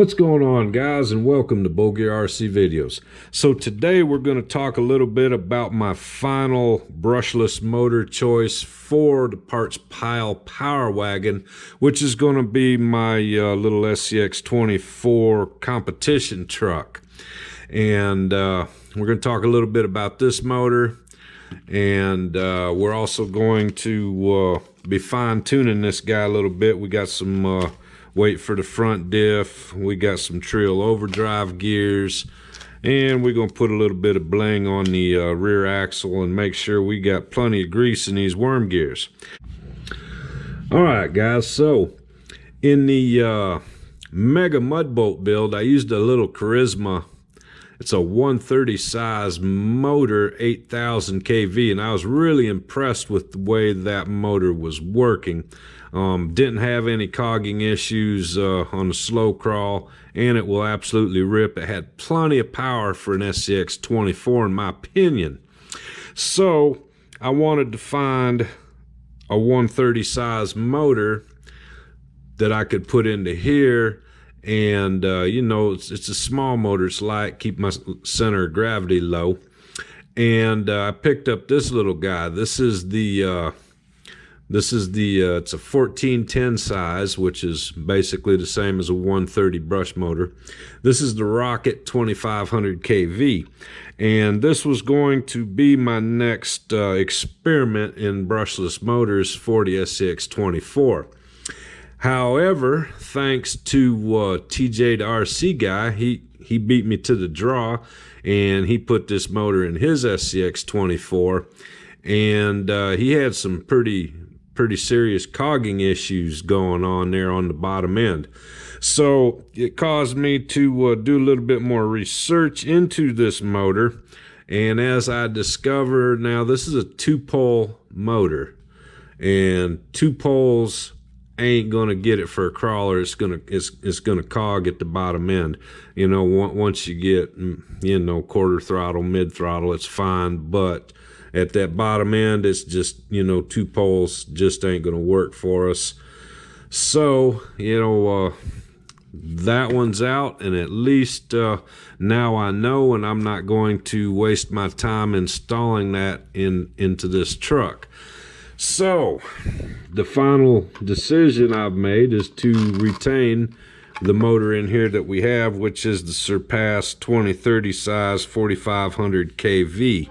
What's going on, guys, and welcome to Bogear RC Videos. So today we're going to talk a little bit about my final brushless motor choice for the parts pile power wagon, which is going to be my little SCX24 competition truck. And we're going to talk a little bit about this motor, and we're also going to be fine-tuning this guy a little bit. We got some weight for the front diff, we got some Treal overdrive gears, and we're going to put a little bit of bling on the rear axle and make sure we got plenty of grease in these worm gears. Alright guys, so in the Mega Mud Boat build, I used a little Charisma. It's a 130 size motor, 8,000 kV, and I was really impressed with the way that motor was working. Didn't have any cogging issues on the slow crawl, and it will absolutely rip. It had plenty of power for an SCX24 in my opinion. So I wanted to find a 130 size motor that I could put into here, and you know, it's a small motor, it's light, keep my center of gravity low. And I picked up this little guy. This is the it's a 1410 size, which is basically the same as a 130 brush motor. This is the Rocket 2500 kV, and this was going to be my next experiment in brushless motors for the SCX24. However, thanks to TJ the RC guy, he beat me to the draw, and he put this motor in his SCX24, and he had some pretty serious cogging issues going on there on the bottom end. So it caused me to do a little bit more research into this motor, and as I discovered, now this is a 2-pole motor, and 2 poles ain't gonna get it for a crawler. It's gonna cog at the bottom end. You know, once you get, you know, quarter throttle, mid throttle, it's fine, but at that bottom end, it's just, you know, 2 poles just ain't gonna work for us. So, you know, that one's out, and at least now I know, and I'm not going to waste my time installing that into this truck. So the final decision I've made is to retain the motor in here that we have, which is the Surpass 2030 size 4500 kV.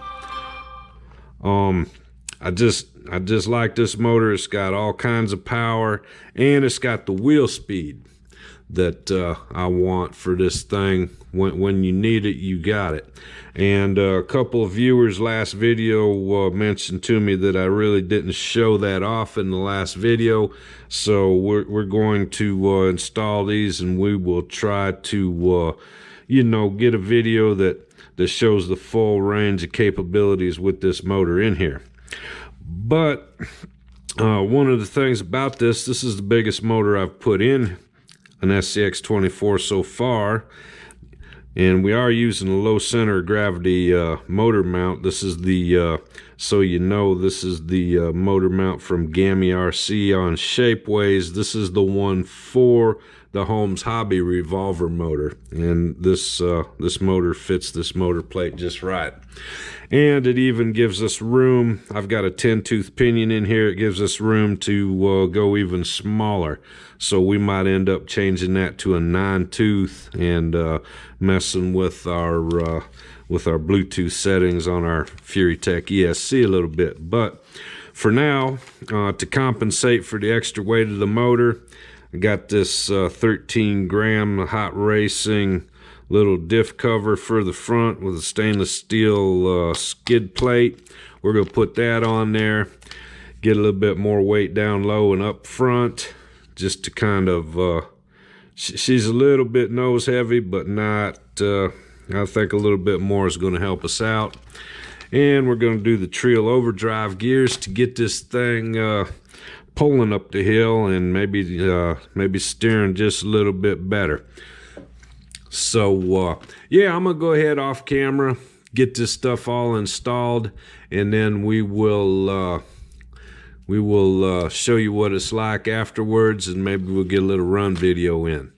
I just like this motor. It's got all kinds of power, and it's got the wheel speed that I want for this thing. When you need it, you got it. And a couple of viewers last video mentioned to me that I really didn't show that off in the last video, so we're going to install these, and we will try to you know, get a video that shows the full range of capabilities with this motor in here. But one of the things about this is the biggest motor I've put in an SCX24 so far, and we are using a low center of gravity motor mount. This is the so you know, this is the motor mount from Gammy RC on Shapeways. This is the one for the Holmes Hobby revolver motor, and this motor fits this motor plate just right. And it even gives us room. I've got a 10-tooth pinion in here. It gives us room to go even smaller, so we might end up changing that to a 9-tooth and messing with our Bluetooth settings on our FuryTech ESC a little bit. But for now, to compensate for the extra weight of the motor, I got this 13-gram Hot Racing little diff cover for the front with a stainless steel skid plate. We're going to put that on there, get a little bit more weight down low and up front, just to kind of she's a little bit nose heavy, but not I think a little bit more is going to help us out. And we're going to do the Treal overdrive gears to get this thing pulling up the hill, and maybe steering just a little bit better. So yeah, I'm gonna go ahead off camera, get this stuff all installed, and then we will show you what it's like afterwards, and maybe we'll get a little run video in.